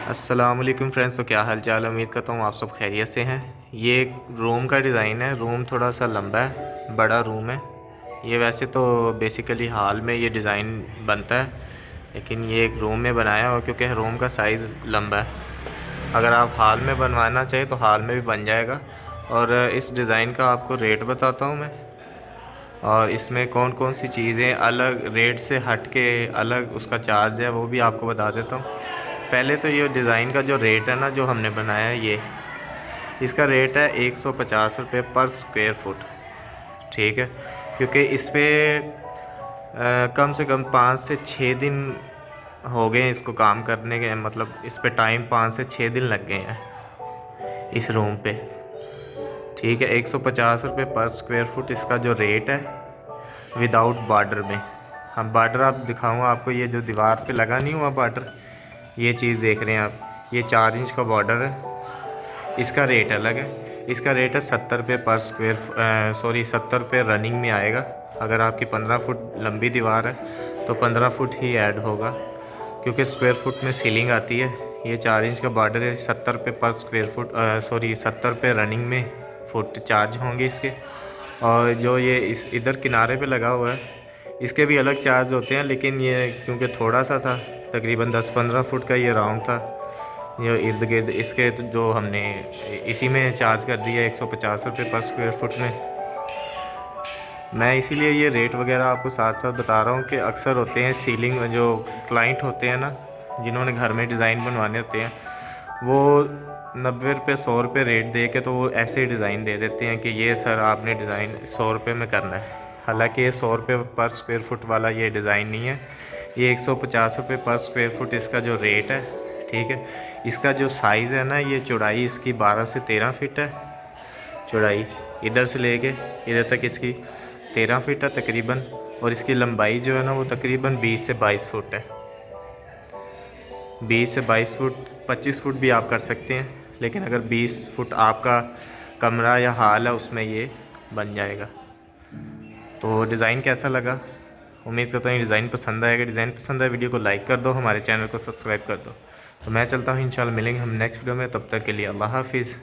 अस्सलाम वालेकुम फ्रेंड्स। तो क्या हाल चाल है, उम्मीद करता हूँ आप सब खैरियत से हैं। ये एक रूम का डिज़ाइन है। रूम थोड़ा सा लंबा है, बड़ा रूम है ये। वैसे तो बेसिकली हॉल में ये डिज़ाइन बनता है, लेकिन ये एक रूम में बनाया हो क्योंकि रूम का साइज़ लंबा है। अगर आप हॉल में बनवाना चाहें तो हॉल में भी बन जाएगा। और इस डिज़ाइन का आपको रेट बताता हूँ मैं, और इसमें कौन कौन सी चीज़ें अलग रेट से हट के अलग उसका चार्ज है वो भी आपको बता देता हूँ। पहले तो ये डिज़ाइन का जो रेट है ना, जो हमने बनाया है ये, इसका रेट है 150 रुपये पर स्क्वायर फुट। ठीक है, क्योंकि इस पर कम से कम 5 से 6 दिन हो गए हैं इसको काम करने के, मतलब इस पे टाइम 5 से 6 दिन लग गए हैं इस रूम पे। ठीक है, 150 रुपये पर स्क्वायर फुट इसका जो रेट है, विदाउट बॉर्डर में। हम बार्डर आप दिखाऊंगा आपको, ये जो दीवार पे लगा नहीं हुआ बॉर्डर, ये चीज़ देख रहे हैं आप, ये 4 इंच का बॉर्डर है। इसका रेट अलग है। इसका रेट है 70 रुपये पर स्क्वायर, 70 रुपये रनिंग में आएगा। अगर आपकी 15 फुट लंबी दीवार है तो 15 फुट ही ऐड होगा, क्योंकि स्क्वायर फुट में सीलिंग आती है। ये 4 इंच का बॉर्डर है। 70 रुपये पर स्क्वायर फुट, 70 रुपये रनिंग में फुट चार्ज होंगे इसके। और जो ये इस इधर किनारे पे लगा हुआ है, इसके भी अलग चार्ज होते हैं, लेकिन ये क्योंकि थोड़ा सा था, तकरीबन 10-15 फुट का ये राउंड था, ये इर्द गिर्द इसके, तो जो हमने इसी में चार्ज कर दिया 150 रुपये पर स्क्वायर फुट में। मैं इसीलिए ये रेट वगैरह आपको साथ साथ बता रहा हूँ कि अक्सर होते हैं सीलिंग में जो क्लाइंट होते हैं ना, जिन्होंने घर में डिज़ाइन बनवाने होते हैं, वो 90 रुपये 100 रुपये रेट दे के तो वो ऐसे ही डिज़ाइन दे देते हैं कि ये सर आपने डिज़ाइन 100 रुपये में करना है। हालांकि ये 100 रुपये पर स्क्वायर फुट वाला ये डिज़ाइन नहीं है, ये 150 रुपये पर स्क्वायर फुट इसका जो रेट है। ठीक है, इसका जो साइज़ है ना, ये चौड़ाई इसकी 12 से 13 फिट है। चौड़ाई इधर से लेके इधर तक इसकी 13 फिट है तकरीबन, और इसकी लंबाई जो है ना वो तकरीबन 20 से 22 फुट है। 20 से 22 फुट, 25 फुट भी आप कर सकते हैं, लेकिन अगर 20 फुट आपका कमरा या हॉल है उसमें ये बन जाएगा। तो डिज़ाइन कैसा लगा, उम्मीद करता हूँ डिज़ाइन पसंद आएगा। डिज़ाइन पसंद आए वीडियो को लाइक कर दो, हमारे चैनल को सब्सक्राइब कर दो। तो मैं चलता हूँ, इंशाल्लाह मिलेंगे हम नेक्स्ट वीडियो में। तब तक के लिए अल्लाह हाफिज़।